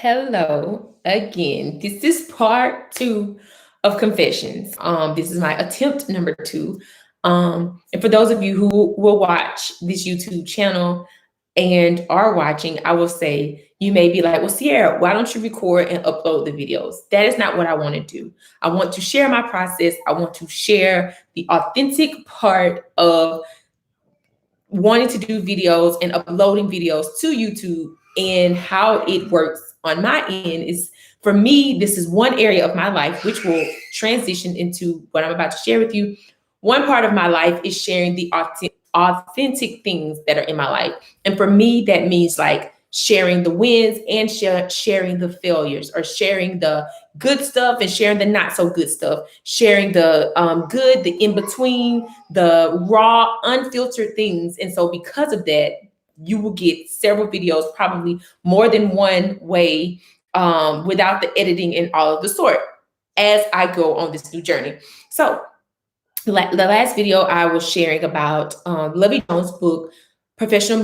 Hello again. This is part two of Confessions. This is my attempt number two. And for those of you who will watch this YouTube channel and are watching, I will say you may be like, well, Sierra, why don't you record and upload the videos? That is not what I want to do. I want to share my process. I want to share the authentic part of wanting to do videos and uploading videos to YouTube and how it works on my end is for me, this is one area of my life which will transition into what I'm about to share with you. One part of my life is sharing the authentic things that are in my life. And for me, that means like sharing the wins and sharing the failures or sharing the good stuff and sharing the not so good stuff, sharing the good, the in between, the raw, unfiltered things. And so because of that, you will get several videos, probably more than one way, without the editing and all of the sort as I go on this new journey. So the last video I was sharing about Lovey Jones' book, Professional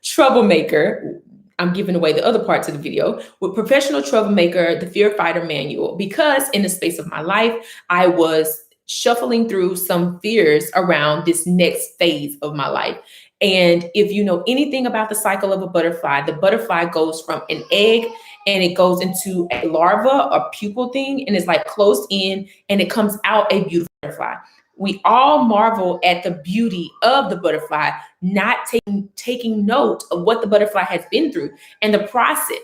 Troublemaker. I'm giving away the other parts of the video with Professional Troublemaker, the Fear Fighter Manual, because in the space of my life, I was shuffling through some fears around this next phase of my life. And if you know anything about the cycle of a butterfly, the butterfly goes from an egg and it goes into a larva, a pupal thing, and it's like closed in and it comes out a beautiful butterfly. We all marvel at the beauty of the butterfly, not taking note of what the butterfly has been through and the process.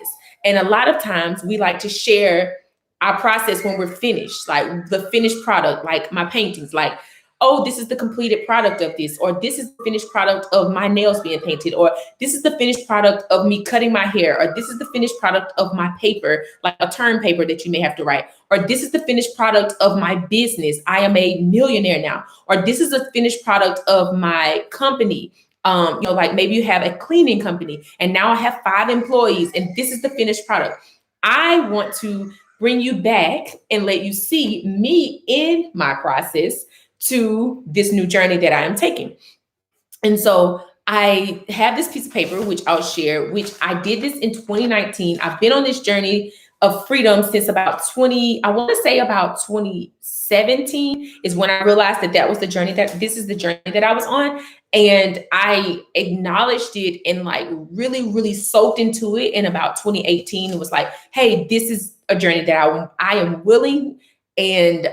And a lot of times we like to share our process when we're finished, like the finished product, like my paintings, like, oh, this is the completed product of this, or this is the finished product of my nails being painted, or this is the finished product of me cutting my hair, or this is the finished product of my paper, like a term paper that you may have to write, or this is the finished product of my business. I am a millionaire now, or this is a finished product of my company. Like maybe you have a cleaning company and now I have 5 employees and this is the finished product. I want to bring you back and let you see me in my process to this new journey that I am taking. And so I have this piece of paper, which I'll share, which I did this in 2019. I've been on this journey of freedom since about I want to say about 2017 is when I realized that was the journey, that this is the journey that I was on. And I acknowledged it and like really, really soaked into it in about 2018. It was like, hey, this is a journey that I am willing and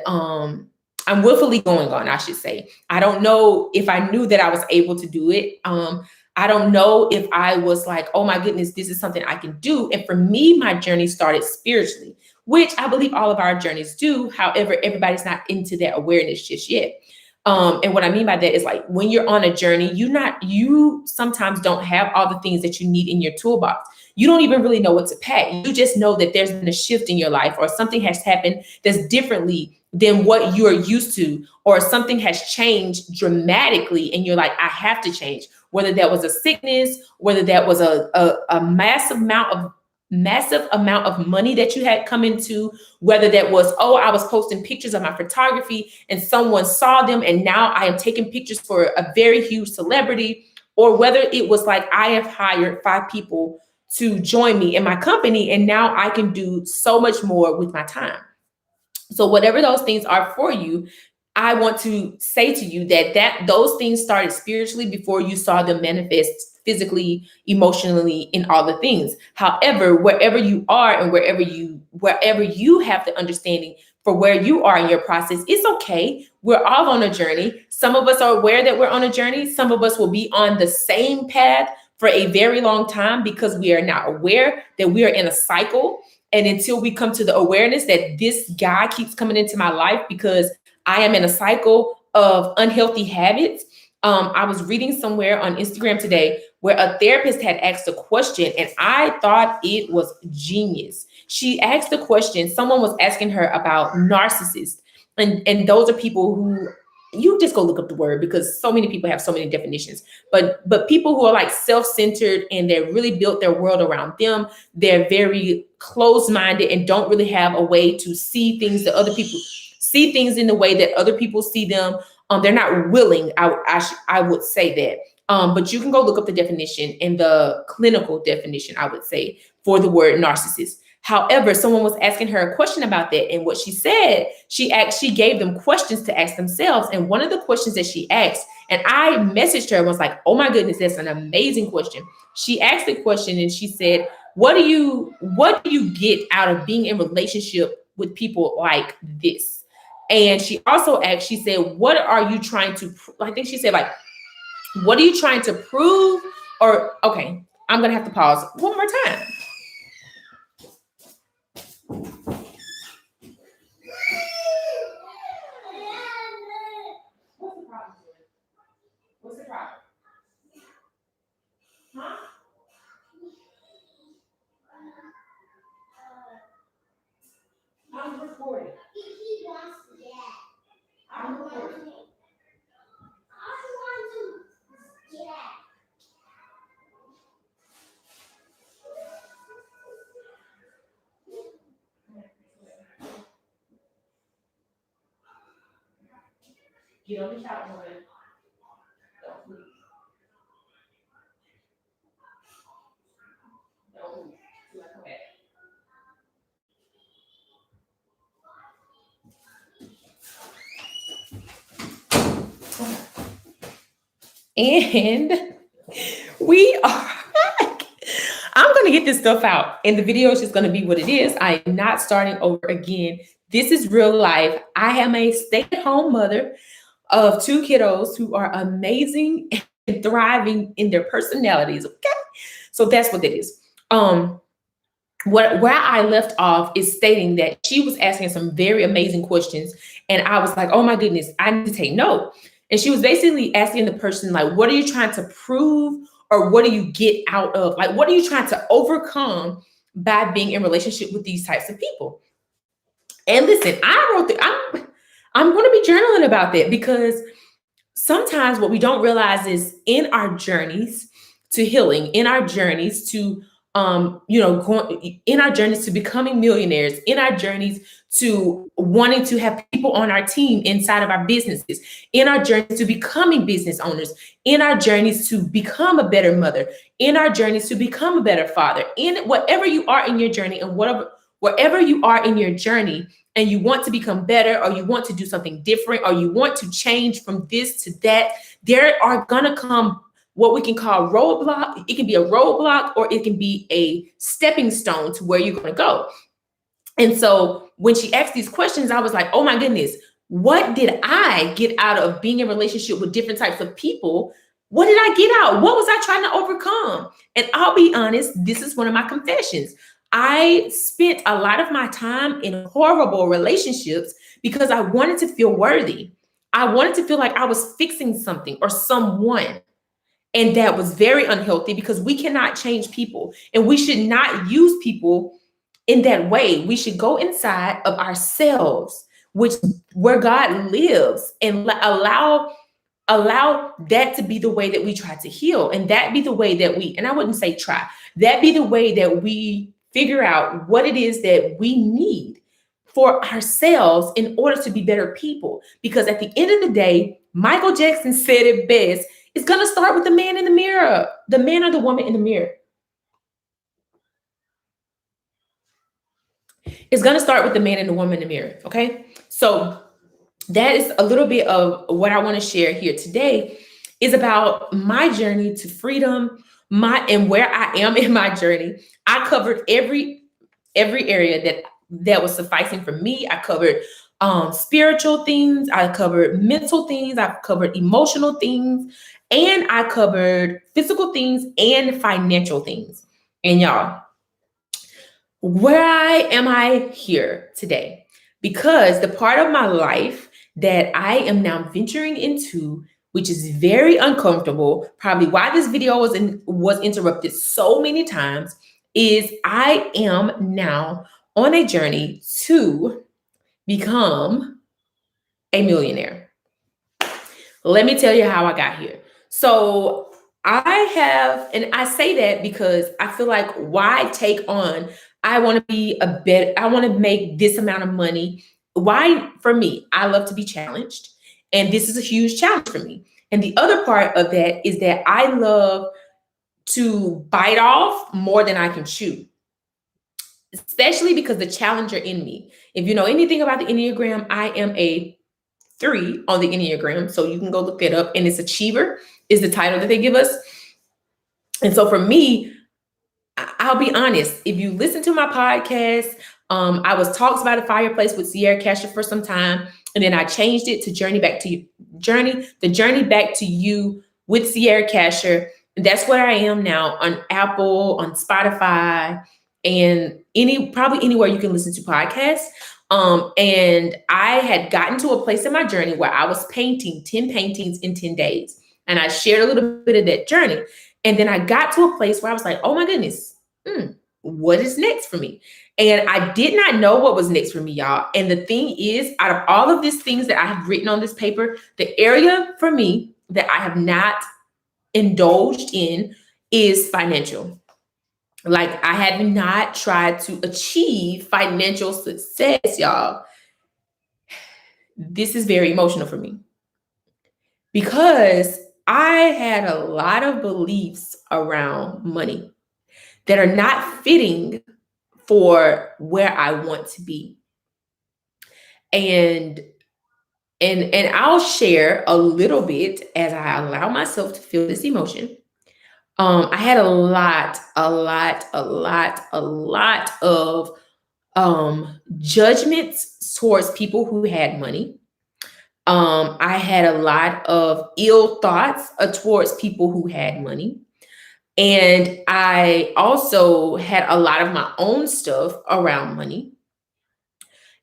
I'm willfully going on, I should say. I don't know if I knew that I was able to do it. I don't know if I was like, oh my goodness, this is something I can do. And for me, my journey started spiritually, which I believe all of our journeys do. However, everybody's not into that awareness just yet. And what I mean by that is like when you're on a journey, you sometimes don't have all the things that you need in your toolbox. You don't even really know what to pack. You just know that there's been a shift in your life or something has happened that's differently than what you are used to, or something has changed dramatically. And you're like, I have to change, whether that was a sickness, whether that was a massive amount of money that you had come into, whether that was, oh, I was posting pictures of my photography and someone saw them and now I am taking pictures for a very huge celebrity, or whether it was like I have hired 5 people to join me in my company and now I can do so much more with my time. So whatever those things are for you, I want to say to you that those things started spiritually before you saw them manifest physically, emotionally, in all the things. However, wherever you are and wherever you have the understanding for where you are in your process, it's okay. We're all on a journey. Some of us are aware that we're on a journey. Some of us will be on the same path for a very long time because we are not aware that we are in a cycle. And until we come to the awareness that this guy keeps coming into my life because I am in a cycle of unhealthy habits. I was reading somewhere on Instagram today where a therapist had asked a question and I thought it was genius. She asked the question, someone was asking her about narcissists. And those are people who, you just go look up the word because so many people have so many definitions, but people who are like self-centered and they're really built their world around them. They're very closed-minded and don't really have a way to see things that other people see things in the way that other people see them. They're not willing. I would say that. But you can go look up the definition and the clinical definition, I would say, for the word narcissist. However, someone was asking her a question about that, and what she said, she gave them questions to ask themselves. And one of the questions that she asked, and I messaged her and was like, "Oh my goodness, that's an amazing question." She asked the question and she said, "What do you get out of being in relationship with people like this?" And she also asked, she said, "What are you trying to?" I think she said like, "What are you trying to prove?" Or okay, I'm gonna have to pause one more time. What's the problem? What's the problem? Huh? I'm recording. He wants to get. I'm recording. I want to get. Get on the couch, woman. Don't move. Don't move. You want to come back. And we are back. I'm going to get this stuff out, and the video is just going to be what it is. I am not starting over again. This is real life. I am a stay-at-home mother of two kiddos who are amazing and thriving in their personalities. Okay, so that's what it is. Where I left off is stating that she was asking some very amazing questions, and I was like, "Oh my goodness, I need to take note." And she was basically asking the person like, "What are you trying to prove, or what do you get out of? Like, what are you trying to overcome by being in relationship with these types of people?" And listen, I wrote the, I'm going to be journaling about that because sometimes what we don't realize is in our journeys to healing, in our journeys to going in our journeys to becoming millionaires, in our journeys to wanting to have people on our team inside of our businesses, in our journeys to becoming business owners, in our journeys to become a better mother, in our journeys to become a better father, in whatever you are in your journey, and wherever you are in your journey, and you want to become better, or you want to do something different, or you want to change from this to that, there are gonna come what we can call roadblock. It can be a roadblock, or it can be a stepping stone to where you're gonna go. And so when she asked these questions, I was like, "Oh my goodness, what did I get out of being in a relationship with different types of people? What did I get out? What was I trying to overcome?" And I'll be honest, this is one of my confessions. I spent a lot of my time in horrible relationships because I wanted to feel worthy. I wanted to feel like I was fixing something or someone. And that was very unhealthy because we cannot change people, and we should not use people in that way. We should go inside of ourselves, which where God lives, and allow that to be the way that we try to heal, and that be the way that we, and I wouldn't say try, that be the way that we figure out what it is that we need for ourselves in order to be better people. Because at the end of the day, Michael Jackson said it best: it's going to start with the man in the mirror, the man or the woman in the mirror. It's going to start with the man and the woman in the mirror. Okay, so that is a little bit of what I want to share here today, is about my journey to freedom, my and where I am in my journey. I covered every area that was sufficing for me. I covered spiritual things, I covered mental things, I covered emotional things, and I covered physical things and financial things. And y'all, why am I here today? Because the part of my life that I am now venturing into, which is very uncomfortable, probably why this video was interrupted so many times, is I am now on a journey to become a millionaire. Let me tell you how I got here. So I have, and I say that because I feel like, why take on, I want to be a bit, I want to make this amount of money. Why, for me, I love to be challenged. And this is a huge challenge for me. And the other part of that is that I love to bite off more than I can chew, especially because the challenger in me. If you know anything about the Enneagram, I am a 3 on the Enneagram. So you can go look that up. And it's achiever is the title that they give us. And so for me, I'll be honest. If you listen to my podcast, I was Talks by the Fireplace with Sierra Casher for some time, and then I changed it to the Journey Back to You with Sierra Casher. And that's where I am now on Apple, on Spotify, and probably anywhere you can listen to podcasts. And I had gotten to a place in my journey where I was painting 10 paintings in 10 days. And I shared a little bit of that journey. And then I got to a place where I was like, oh my goodness, what is next for me? And I did not know what was next for me, y'all. And the thing is, out of all of these things that I have written on this paper, the area for me that I have not indulged in is financial. Like, I have not tried to achieve financial success, y'all. This is very emotional for me because I had a lot of beliefs around money that are not fitting for where I want to be. And I'll share a little bit as I allow myself to feel this emotion. I had a lot of judgments towards people who had money. I had a lot of ill thoughts towards people who had money. And I also had a lot of my own stuff around money.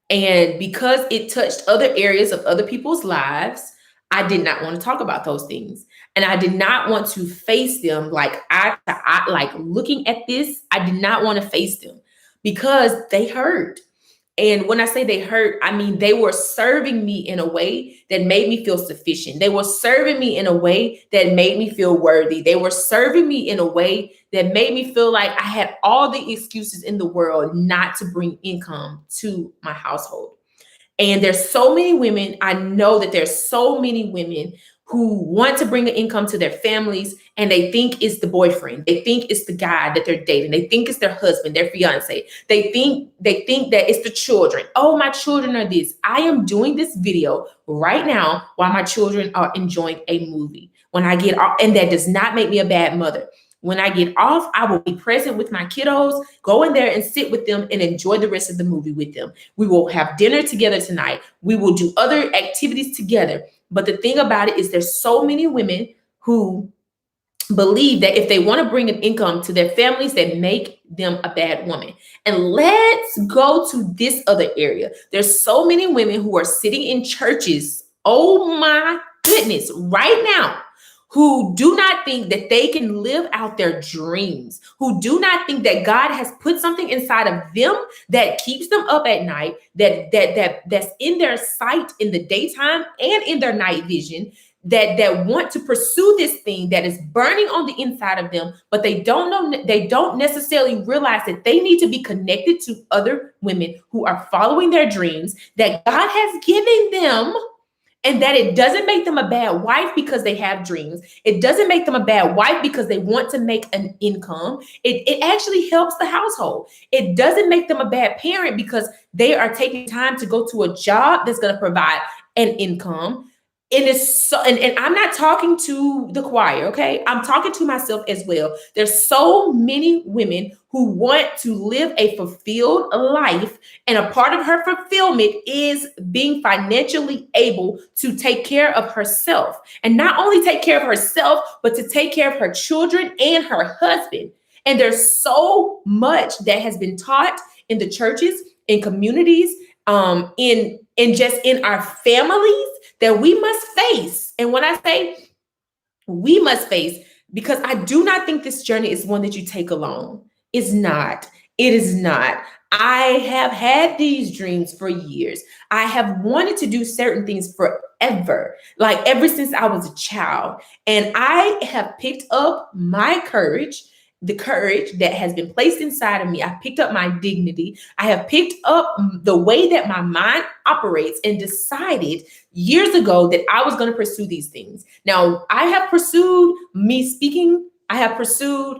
And because it touched other areas of other people's lives, I did not want to talk about those things. And I did not want to face them like like looking at this, I did not want to face them because they hurt. And when I say they hurt, I mean they were serving me in a way that made me feel sufficient. They were serving me in a way that made me feel worthy. They were serving me in a way that made me feel like I had all the excuses in the world not to bring income to my household. And there's so many women, I know that there's so many women who want to bring an income to their families and they think it's the boyfriend. They think it's the guy that they're dating. They think it's their husband, their fiance. They think that it's the children. Oh, my children are this. I am doing this video right now while my children are enjoying a movie. When I get off, and that does not make me a bad mother. When I get off, I will be present with my kiddos, go in there and sit with them and enjoy the rest of the movie with them. We will have dinner together tonight. We will do other activities together. But the thing about it is there's so many women who believe that if they want to bring an income to their families, that make them a bad woman. And let's go to this other area. There's so many women who are sitting in churches, oh my goodness, right now, who do not think that they can live out their dreams, who do not think that God has put something inside of them that keeps them up at night, that's in their sight in the daytime and in their night vision, that want to pursue this thing that is burning on the inside of them, but they don't necessarily realize that they need to be connected to other women who are following their dreams that God has given them. And that it doesn't make them a bad wife because they have dreams. It doesn't make them a bad wife because they want to make an income. It actually helps the household. It doesn't make them a bad parent because they are taking time to go to a job that's going to provide an income. It is so, and I'm not talking to the choir, okay? I'm talking to myself as well. There's so many women who want to live a fulfilled life, and a part of her fulfillment is being financially able to take care of herself. And not only take care of herself, but to take care of her children and her husband. And there's so much that has been taught in the churches, in communities, in just in our families that we must face. And when I say we must face, because I do not think this journey is one that you take alone. It's not. It is not. I have had these dreams for years. I have wanted to do certain things forever, like ever since I was a child. And I have picked up my courage the courage that has been placed inside of me. I picked up my dignity. I have picked up the way that my mind operates and decided years ago that I was going to pursue these things. Now, I have pursued me speaking. I have pursued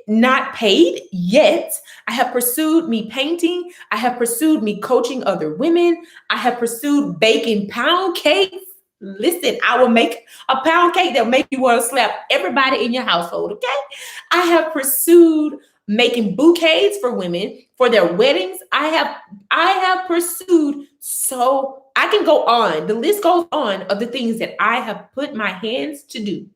not paid yet. I have pursued me painting. I have pursued me coaching other women. I have pursued baking pound cakes. Listen, I will make a pound cake that will make you want to slap everybody in your household, okay? I have pursued making bouquets for women for their weddings. I have pursued, so I can go on. The list goes on of the things that I have put my hands to do.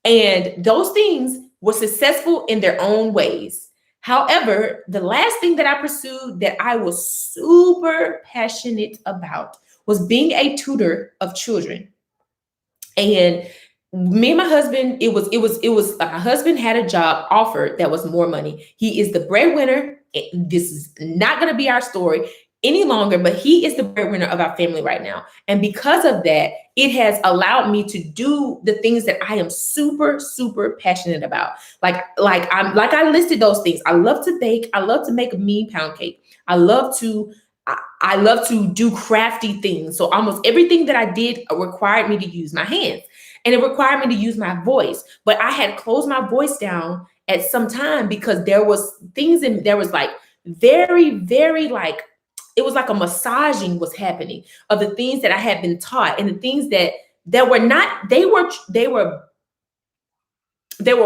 And those things were successful in their own ways. However, the last thing that I pursued that I was super passionate about was being a tutor of children. And me and my husband, it was my husband had a job offered that was more money. He is the breadwinner. This is not going to be our story any longer, but he is the breadwinner of our family right now. And because of that, it has allowed me to do the things that I am super, super passionate about. I listed those things. I love to bake. I love to make a mean pound cake. I love to do crafty things. So almost everything that I did required me to use my hands, and it required me to use my voice. But I had closed my voice down at some time because there was like very, very like, it was like a massaging was happening of the things that I had been taught, and the things that were not, they were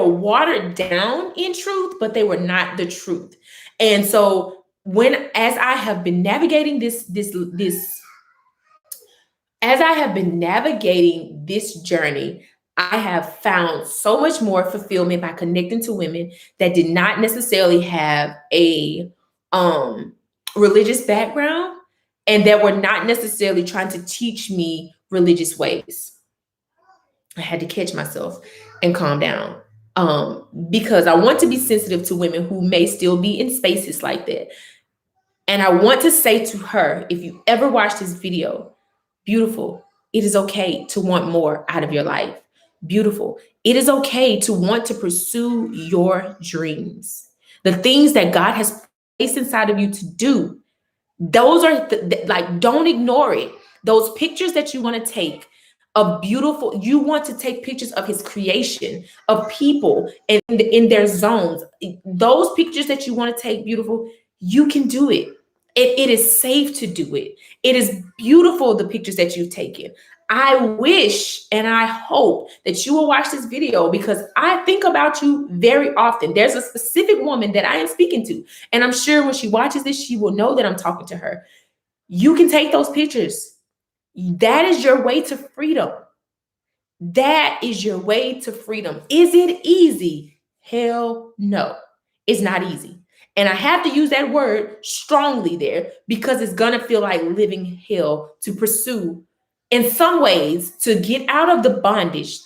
watered down in truth, but they were not the truth. And so as I have been navigating this journey, I have found so much more fulfillment by connecting to women that did not necessarily have a religious background, and that were not necessarily trying to teach me religious ways. I had to catch myself and calm down, because I want to be sensitive to women who may still be in spaces like that. And I want to say to her, if you ever watch this video, beautiful, it is okay to want more out of your life. Beautiful, it is okay to want to pursue your dreams. The things that God has placed inside of you to do, those are like, don't ignore it. Those pictures that you want to take of beautiful, you want to take pictures of his creation, of people and in their zones. Those pictures that you want to take, beautiful, you can do it. It is safe to do it. It is beautiful, the pictures that you've taken. I wish and I hope that you will watch this video, because I think about you very often. There's a specific woman that I am speaking to, and I'm sure when she watches this, she will know that I'm talking to her. You can take those pictures. That is your way to freedom. That is your way to freedom. Is it easy? Hell no, it's not easy. And I have to use that word strongly there, because it's going to feel like living hell to pursue, in some ways, to get out of the bondage,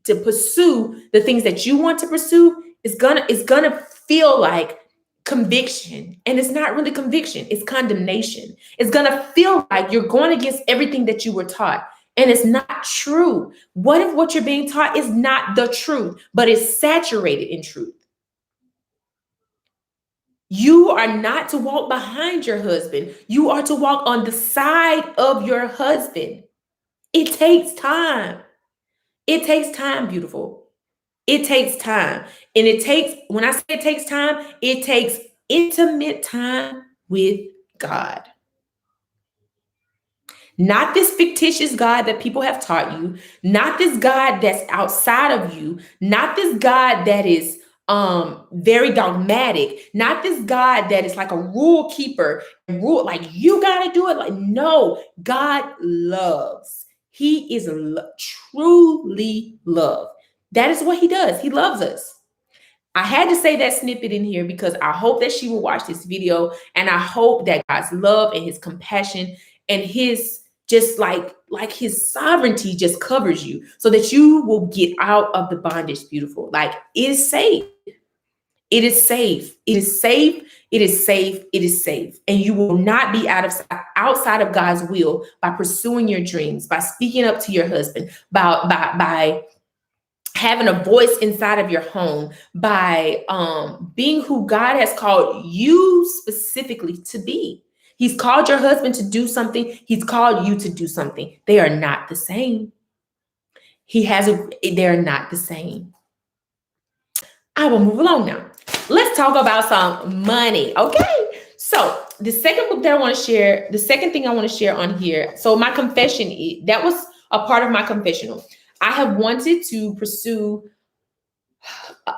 to pursue the things that you want to pursue. It's gonna feel like conviction. And it's not really conviction, it's condemnation. It's gonna feel like you're going against everything that you were taught. And it's not true. What if what you're being taught is not the truth, but is saturated in truth? You are not to walk behind your husband. You are to walk on the side of your husband. It takes time. It takes time, beautiful. It takes time. And when I say it takes time, it takes intimate time with God. Not this fictitious God that people have taught you, not this God that's outside of you, not this God that is very dogmatic, not this God that is like a rule keeper and rule, like you got to do it. Like, no, God loves. He is truly love. That is what he does. He loves us. I had to say that snippet in here because I hope that she will watch this video, and I hope that God's love and his compassion and his just like his sovereignty just covers you, so that you will get out of the bondage, beautiful. Like, it is safe. It is safe. It is safe. It is safe. It is safe. And you will not be outside of God's will by pursuing your dreams, by speaking up to your husband, by having a voice inside of your home, by being who God has called you specifically to be. He's called your husband to do something. He's called you to do something. They are not the same. They're not the same. I will move along now. Let's talk about some money. Okay. So the second book that I want to share, the second thing I want to share on here. So my confession, that was a part of my confessional. I have wanted to pursue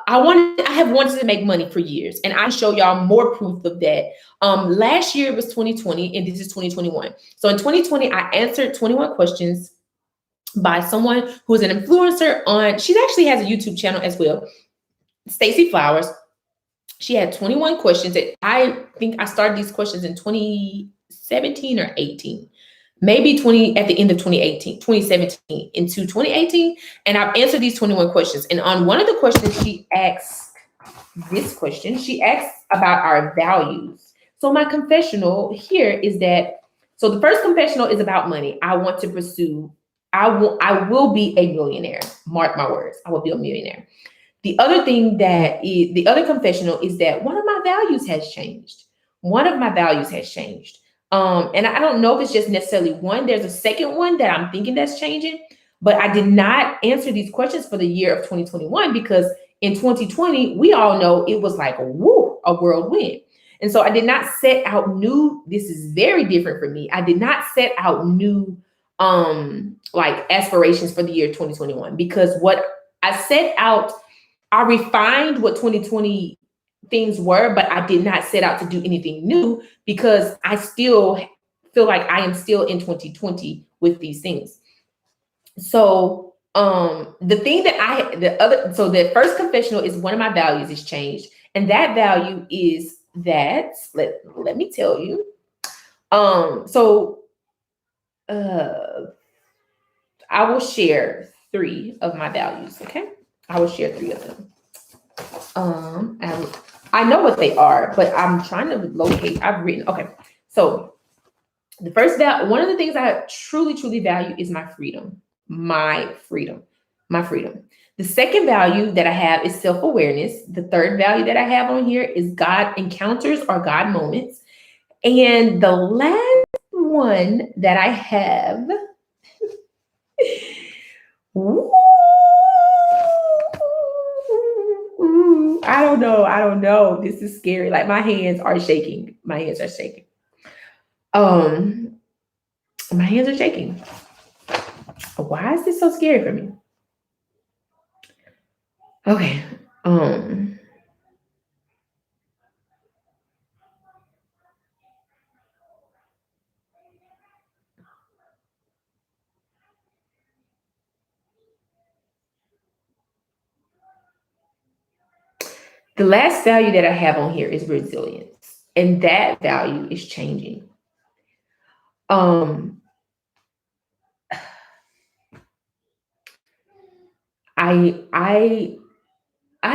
I have wanted to make money for years, and I show y'all more proof of that. Last year was 2020, and this is 2021. So in 2020, I answered 21 questions by someone who is an influencer on. She actually has a YouTube channel as well, Stacy Flowers. She had 21 questions that I think I started these questions in 2017 or 18. Maybe 20 at the end of 2018, 2017 into 2018. And I've answered these 21 questions. And on one of the questions, she asked this question. She asked about our values. So my confessional here is that, so the first confessional is about money. I want to pursue, I will be a millionaire. Mark my words, I will be a millionaire. The other thing that is the other confessional is that one of my values has changed. One of my values has changed. And I don't know if it's just necessarily one. There's a second one that I'm thinking that's changing, but I did not answer these questions for the year of 2021 because in 2020, we all know it was like a whirlwind. And so I did not set out new, this is very different for me. I did not set out new like aspirations for the year 2021 because what I set out, I refined what 2020 things were, but I did not set out to do anything new because I still feel like I am still in 2020 with these things. So the thing that the first confessional is one of my values has changed. And that value is that, let me tell you. I will share 3 of my values, okay? I will share 3 of them. I know what they are, but I'm trying to locate. I've written. Okay, so the first one of the things I truly, truly value is my freedom. My freedom. My freedom. The second value that I have is self-awareness. The third value that I have on here is God encounters or God moments. And the last one that I have. I don't know. I don't know. This is scary. Like my hands are shaking. My hands are shaking. My hands are shaking. Why is this so scary for me? Okay. The last value that I have on here is resilience, and that value is changing. I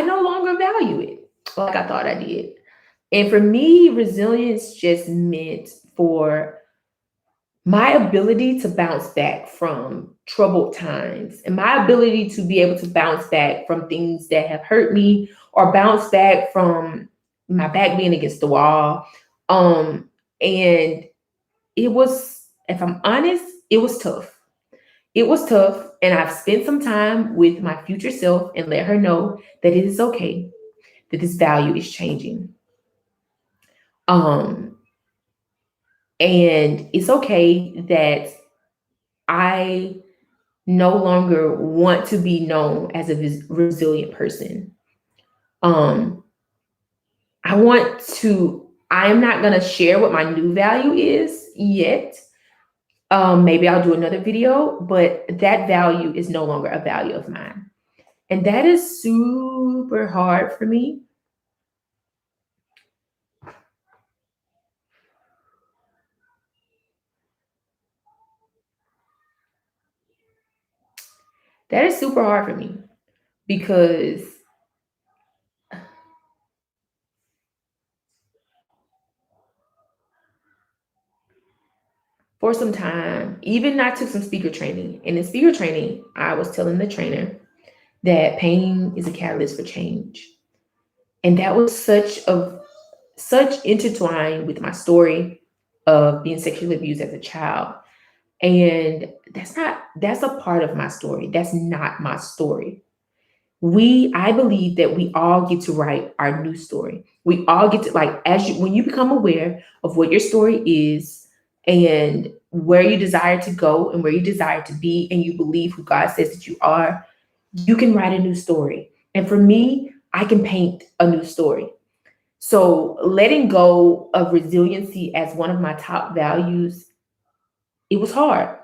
no longer value it like I thought I did. And for me, resilience just meant for my ability to bounce back from troubled times and my ability to be able to bounce back from things that have hurt me or bounce back from my back being against the wall. And it was, if I'm honest, it was tough. It was tough. And I've spent some time with my future self and let her know that it is okay, that this value is changing. And it's okay that I no longer want to be known as a resilient person. I'm not going to share what my new value is yet. Maybe I'll do another video, but that value is no longer a value of mine. And that is super hard for me. That is super hard for me because for some time, even I took some speaker training. And in speaker training, I was telling the trainer that pain is a catalyst for change. And that was such intertwined with my story of being sexually abused as a child. And that's a part of my story. That's not my story. I believe that we all get to write our new story. We all get to, like, when you become aware of what your story is and where you desire to go and where you desire to be, and you believe who God says that you are, you can write a new story. And for me, I can paint a new story. So letting go of resiliency as one of my top values, it was hard.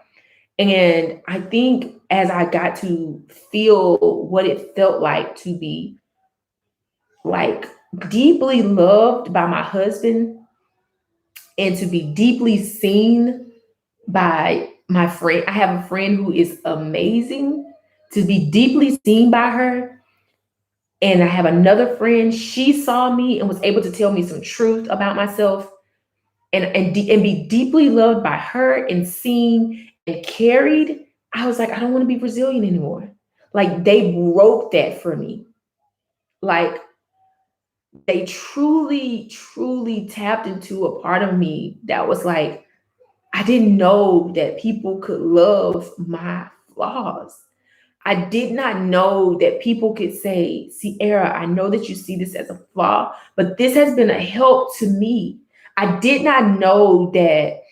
And I think as I got to feel what it felt like to be, like, deeply loved by my husband, and to be deeply seen by my friend. I have a friend who is amazing. To be deeply seen by her. And I have another friend, she saw me and was able to tell me some truth about myself, and be deeply loved by her and seen and carried. I was like, I don't want to be Brazilian anymore. Like, they broke that for me. Like, they truly, truly tapped into a part of me that was like, I didn't know that people could love my flaws. I did not know that people could say, Sierra, I know that you see this as a flaw, but this has been a help to me. I did not know that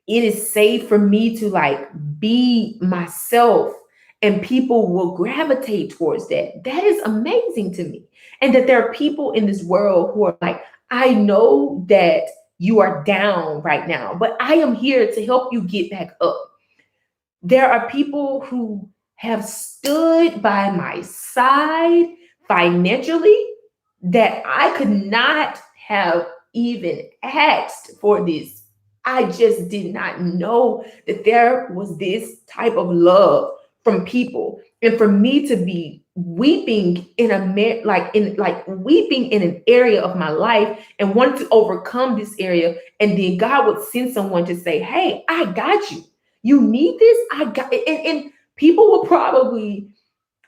it is safe for me to, like, be myself, and people will gravitate towards that. That is amazing to me. And that there are people in this world who are like, I know that you are down right now, but I am here to help you get back up. There are people who have stood by my side financially that I could not have even asked for this. I just did not know that there was this type of love from people. And for me to be weeping in weeping in an area of my life and wanting to overcome this area, and then God would send someone to say, hey, I got you. You need this? I got it. And people will probably,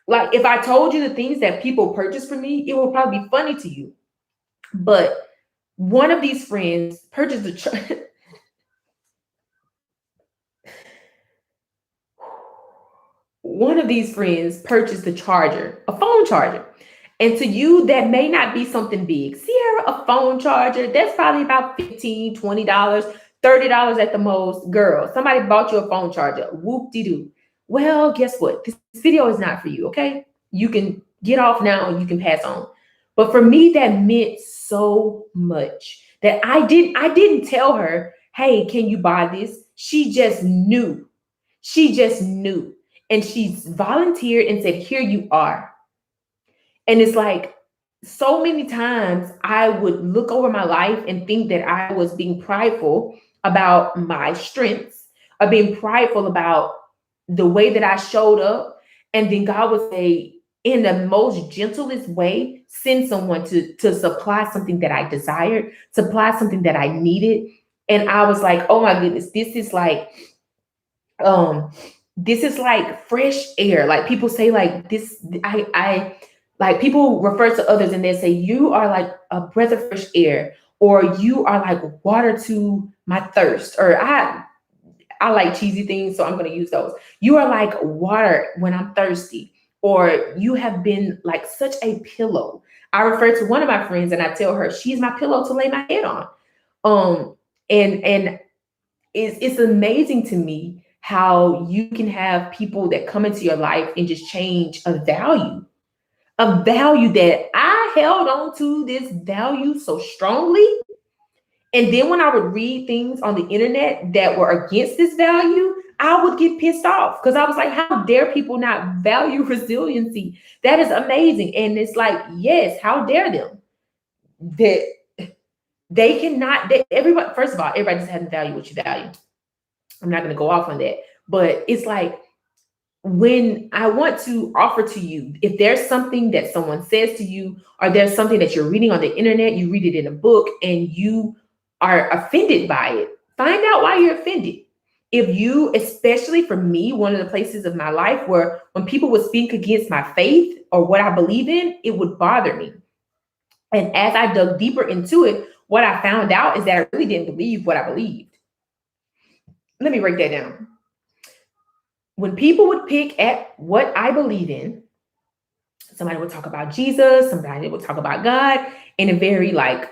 like, if I told you the things that people purchased for me, it will probably be funny to you. But one of these friends purchased one of these friends purchased a charger, a phone charger. And to you, that may not be something big. Sierra, a phone charger, that's probably about $15, $20, $30 at the most. Girl, somebody bought you a phone charger. Whoop-de-doo. Well, guess what? This video is not for you, okay? You can get off now and you can pass on. But for me, that meant so much that I didn't tell her, hey, can you buy this? She just knew. She just knew. And she's volunteered and said, here you are. And it's like, so many times I would look over my life and think that I was being prideful about my strengths, or being prideful about the way that I showed up. And then God would say, in the most gentlest way, send someone to supply something that I desired, supply something that I needed. And I was like, oh my goodness, um this is like fresh air. Like, people say, like, this, I like, people refer to others and they say, you are like a breath of fresh air, or you are like water to my thirst, or I like cheesy things, so I'm going to use those. You are like water when I'm thirsty, or you have been like such a pillow. I refer to one of my friends and I tell her she's my pillow to lay my head on. And it's amazing to me how you can have people that come into your life and just change a value that I held on to, this value so strongly. And then when I would read things on the internet that were against this value, I would get pissed off, because I was like, how dare people not value resiliency? That is amazing. And it's like, yes, how dare them? That they cannot, everybody, first of all, everybody just has to value what you value. I'm not going to go off on that. But it's like, when I want to offer to you, if there's something that someone says to you, or there's something that you're reading on the internet, you read it in a book and you are offended by it, find out why you're offended. if you, especially for me, one of the places of my life where when people would speak against my faith or what I believe in, it would bother me. And as I dug deeper into it, what I found out is that I really didn't believe what I believed. Let me break that down. When people would pick at what I believe in, somebody would talk about Jesus, somebody would talk about God in a very like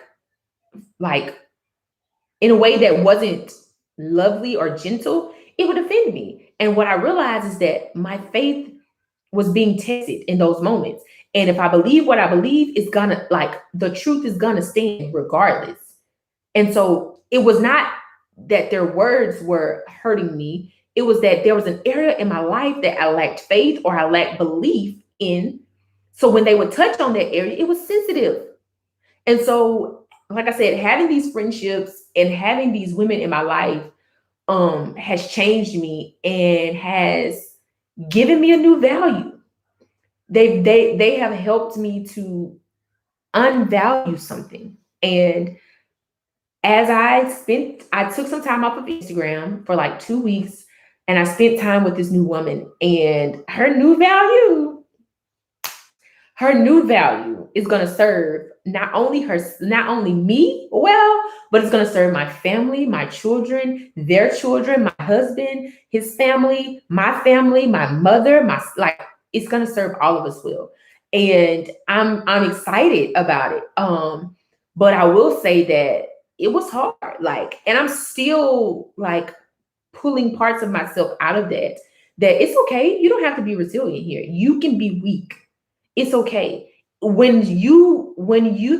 in a way that wasn't lovely or gentle, it would offend me. And what I realized is that my faith was being tested in those moments. And if I believe what I believe, it's gonna, like, the truth is gonna stand regardless. And so it was not that their words were hurting me. It was that there was an area in my life that I lacked faith or I lacked belief in. So when they would touch on that area, it was sensitive. And so, like I said, having these friendships and having these women in my life has changed me and has given me a new value. They have helped me to unvalue something. And as I took some time off of Instagram for like 2 weeks, and I spent time with this new woman, and her new value is going to serve not only me well, but it's going to serve my family, my children, their children, my husband, his family, my mother, it's going to serve all of us well. And I'm excited about it. But I will say that it was hard, and I'm still pulling parts of myself out of that it's okay. You don't have to be resilient here. You can be weak. It's okay. When you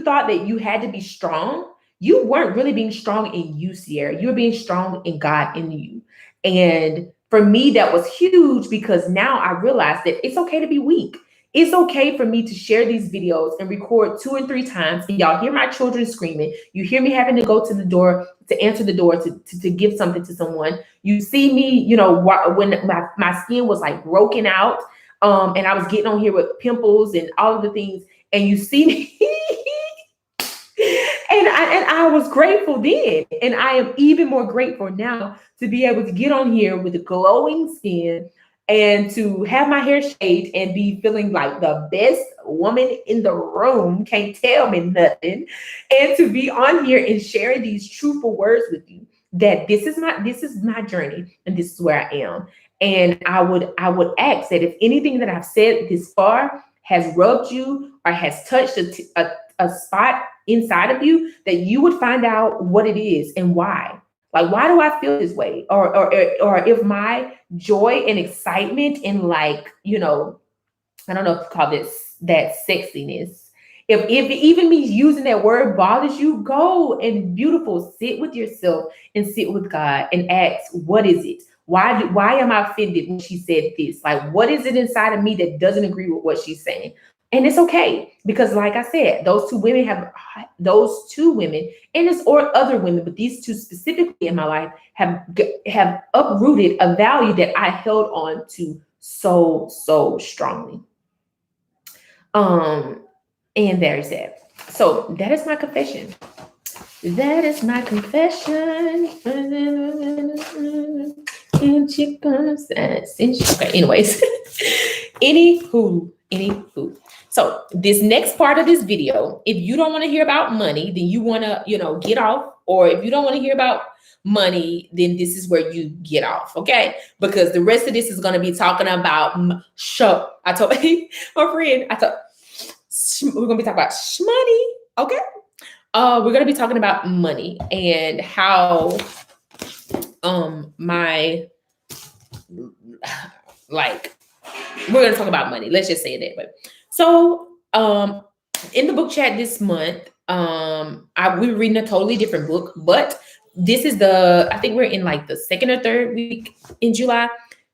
thought that you had to be strong, you weren't really being strong in you, Sierra. You were being strong in God in you. And for me, that was huge, because now I realize that it's okay to be weak. It's okay for me to share these videos and record 2 and 3 times, and y'all hear my children screaming. You hear me having to go to the door to answer the door to give something to someone. You see me, when my skin was like broken out, and I was getting on here with pimples and all of the things, and you see me. And I was grateful then, and I am even more grateful now to be able to get on here with a glowing skin and to have my hair shaved and be feeling like the best woman in the room, can't tell me nothing, and to be on here and sharing these truthful words with you, that this is my journey and this is where I am. And I would ask that if anything that I've said this far has rubbed you or has touched a spot inside of you, that you would find out what it is and why. Like, why do I feel this way? Or if my joy and excitement and I don't know if to call this that sexiness. If even me using that word bothers you, go and beautiful, sit with yourself and sit with God and ask, what is it? Why am I offended when she said this? Like, what is it inside of me that doesn't agree with what she's saying? And it's okay, because like I said, those two women, and it's or other women, but these two specifically in my life have uprooted a value that I held on to so strongly. And there's that. So that is my confession. That is my confession. And she comes. Okay, anyways. Anywho. So this next part of this video, if you don't want to hear about money, then you want to, get off. Or if you don't want to hear about money, then this is where you get off, okay? Because the rest of this is going to be talking about I told my friend, we're going to be talking about money, okay? We're going to be talking about money and how we're going to talk about money. Let's just say it that way. So in the book chat this month, we were reading a totally different book, but this is I think we're in like the second or third week in July.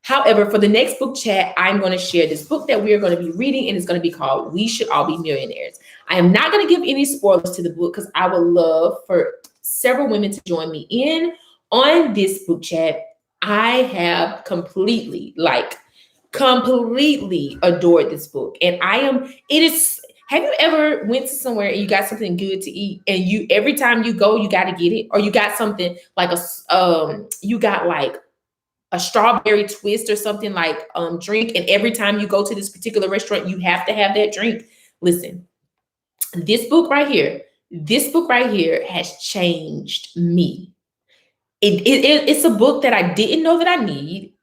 However, for the next book chat, I'm going to share this book that we are going to be reading, and it's going to be called We Should All Be Millionaires. I am not going to give any spoilers to the book, because I would love for several women to join me in on this book chat. I have completely adored this book. And have you ever went to somewhere and you got something good to eat, and every time you go, you got to get it, or you got something you got a strawberry twist or something like drink, and every time you go to this particular restaurant, you have to have that drink. Listen, this book right here has changed me. It's a book that I didn't know that I need.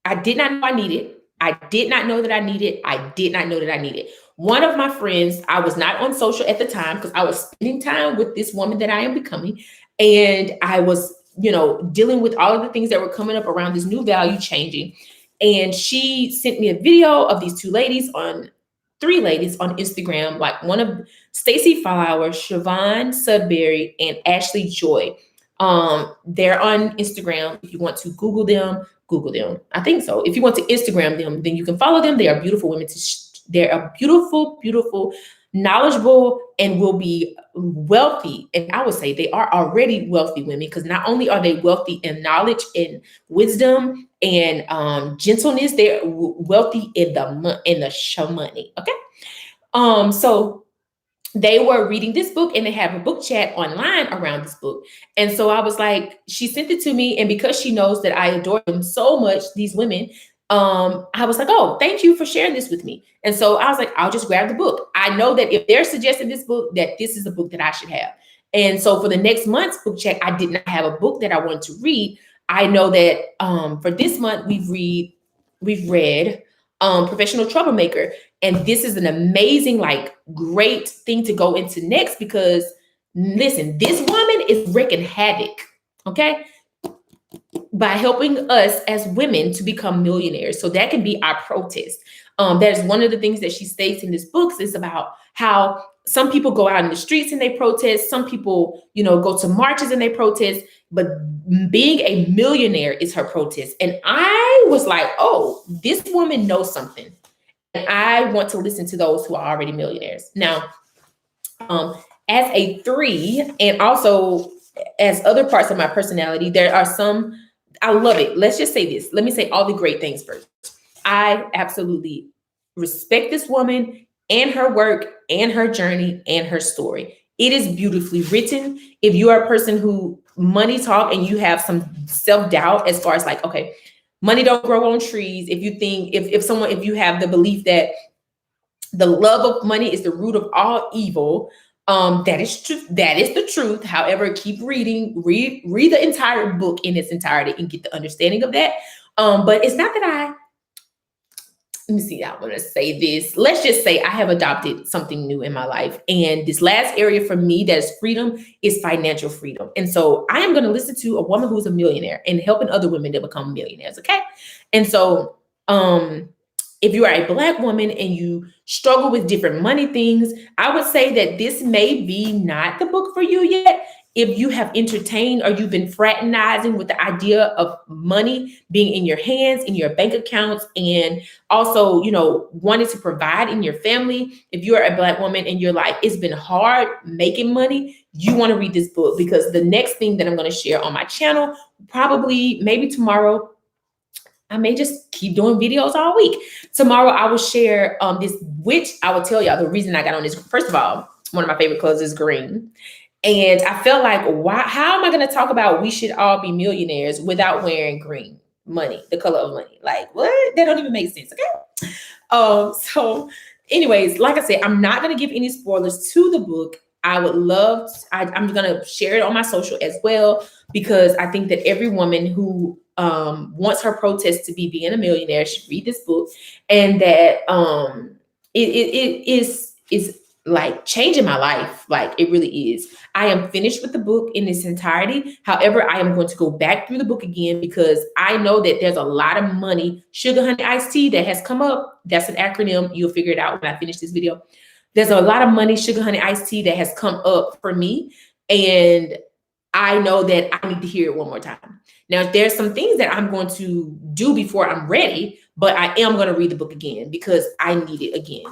I did not know I needed. I did not know that I needed. I did not know that I needed. One of my friends, I was not on social at the time because I was spending time with this woman that I am becoming. And I was, dealing with all of the things that were coming up around this new value changing. And she sent me a video of these three ladies on Instagram, like one of Stacey Flower, Siobhan Sudbury, and Ashley Joy. They're on Instagram. If you want to Google them, Google them. I think so. If you want to Instagram them, then you can follow them. They are beautiful women. They're a beautiful, beautiful, knowledgeable, and will be wealthy. And I would say they are already wealthy women, because not only are they wealthy in knowledge and wisdom and gentleness, they're wealthy in the show money. Okay. So they were reading this book and they have a book chat online around this book. And so I was like, she sent it to me. And because she knows that I adore them so much, these women, I was like, oh, thank you for sharing this with me. And so I was like, I'll just grab the book. I know that if they're suggesting this book, that this is a book that I should have. And so for the next month's book check, I did not have a book that I wanted to read. I know that for this month, we've read Professional Troublemaker. And this is an amazing, great thing to go into next, because listen, this woman is wreaking havoc, okay, by helping us as women to become millionaires. So that can be our protest. That's one of the things that she states in this book, is about how some people go out in the streets and they protest. Some people, go to marches and they protest. But being a millionaire is her protest. And I was like, oh, this woman knows something. And I want to listen to those who are already millionaires. Now, as a 3, and also as other parts of my personality, there are some, I love it. Let's just say this. Let me say all the great things first. I absolutely respect this woman and her work and her journey and her story. It is beautifully written. If you are a person who money talk and you have some self-doubt as far as okay, money don't grow on trees. If you think, if you have the belief that the love of money is the root of all evil, that is true. That is the truth. However, keep reading, read the entire book in its entirety and get the understanding of that. But it's not that let me see, I want to say this. Let's just say I have adopted something new in my life. And this last area for me that is freedom is financial freedom. And so I am going to listen to a woman who's a millionaire and helping other women to become millionaires. Okay. And so if you are a Black woman and you struggle with different money things, I would say that this may be not the book for you yet. If you have entertained or you've been fraternizing with the idea of money being in your hands, in your bank accounts, and also, wanting to provide in your family, if you're a Black woman and you're like, it's been hard making money, you want to read this book, because the next thing that I'm going to share on my channel, probably maybe tomorrow, I may just keep doing videos all week. Tomorrow, I will share this, which I will tell y'all the reason I got on this. First of all, one of my favorite colors is green. And I felt like, how am I going to talk about we should all be millionaires without wearing green money, the color of money? Like, what? That don't even make sense. Okay. So anyways, like I said, I'm not going to give any spoilers to the book. I would love, I'm going to share it on my social as well, because I think that every woman who wants her protest to be being a millionaire should read this book. And that it is changing my life. Like, it really is. I am finished with the book in its entirety. However, I am going to go back through the book again, because I know that there's a lot of money. Sugar Honey Iced Tea that has come up. That's an acronym. You'll figure it out when I finish this video. There's a lot of money, Sugar Honey Iced Tea, that has come up for me. And I know that I need to hear it one more time. Now, there's some things that I'm going to do before I'm ready, but I am going to read the book again because I need it again.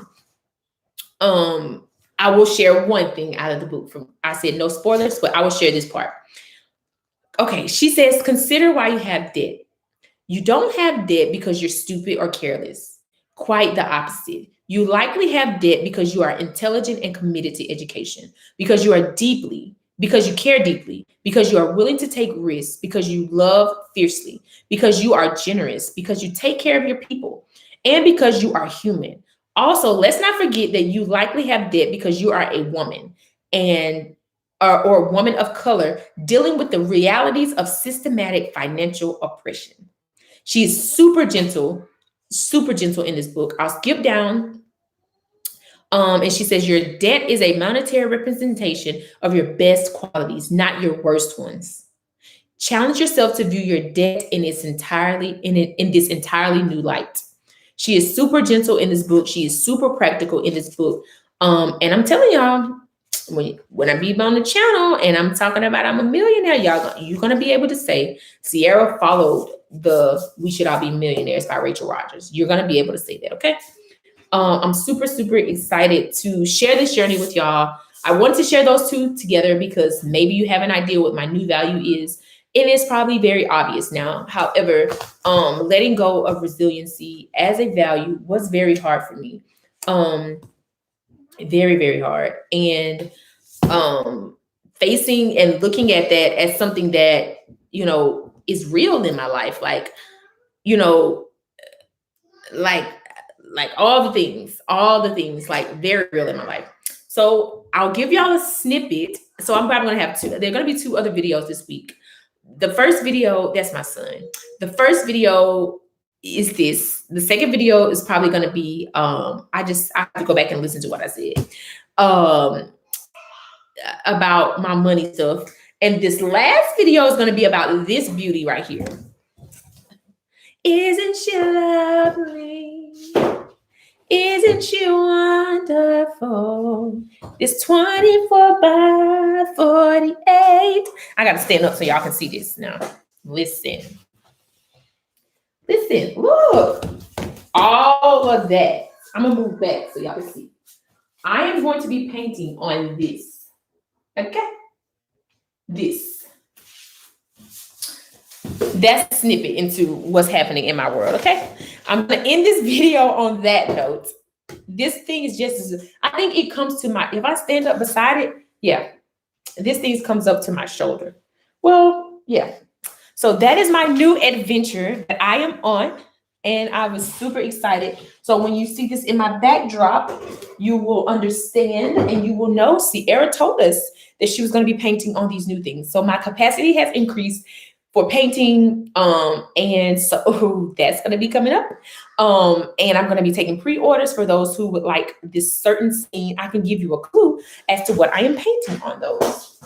I will share one thing out of the book. I said no spoilers, but I will share this part. Okay, she says, consider why you have debt. You don't have debt because you're stupid or careless. Quite the opposite. You likely have debt because you are intelligent and committed to education, because you are deeply, because you care deeply, because you are willing to take risks, because you love fiercely, because you are generous, because you take care of your people, and because you are human. Also, let's not forget that you likely have debt because you are a woman and or a woman of color dealing with the realities of systematic financial oppression. She is super gentle in this book. I'll skip down. And she says, your debt is a monetary representation of your best qualities, not your worst ones. Challenge yourself to view your debt in this entirely new light. She is super gentle in this book. She is super practical in this book. And I'm telling y'all, when I be on the channel and I'm talking about I'm a millionaire, you're gonna be able to say Sierra followed the "We Should All Be Millionaires" by Rachel Rodgers. You're gonna be able to say that, okay? I'm super excited to share this journey with y'all. I want to share those two together because maybe you have an idea what my new value is. It is probably very obvious now. However, letting go of resiliency as a value was very hard for me. Very hard. And facing and looking at that as something that, is real in my life. Like, you know, like all the things like very real in my life. So I'll give y'all a snippet. So I'm probably gonna have there are gonna be 2 other videos this week. The first video, that's my son. The first video is this. The second video is probably gonna be I have to go back and listen to what I said about my money stuff. And this last video is gonna be about this beauty right here. Isn't she lovely? Isn't she wonderful? This 24 by 48. I gotta stand up so y'all can see this now. Listen, look, all of that. I'm gonna move back so y'all can see. I am going to be painting on this, okay? This. That's a snippet into what's happening in my world, okay? I'm gonna end this video on that note. This thing is I think it comes to if I stand up beside it, yeah, this thing comes up to my shoulder. Well, yeah. So that is my new adventure that I am on, and I was super excited. So when you see this in my backdrop, you will understand and you will know Sierra told us that she was gonna be painting on these new things. So my capacity has increased for painting, and so that's going to be coming up, and I'm going to be taking pre-orders for those who would like this certain scene. I can give you a clue as to what I am painting on those.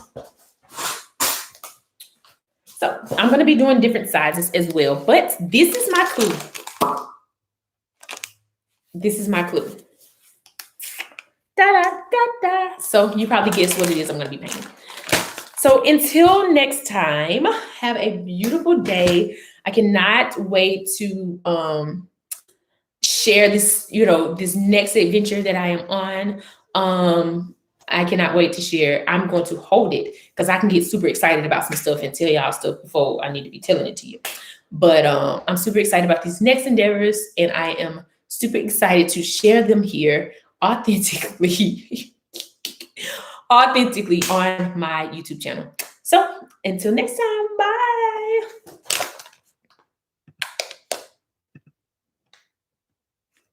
So I'm going to be doing different sizes as well, but this is my clue. This is my clue. So you probably guess what it is I'm going to be painting. So until next time, have a beautiful day. I cannot wait to share this, this next adventure that I am on. I cannot wait to share. I'm going to hold it because I can get super excited about some stuff and tell y'all stuff before I need to be telling it to you. But I'm super excited about these next endeavors, and I am super excited to share them here authentically. On my YouTube channel. So until next time, bye.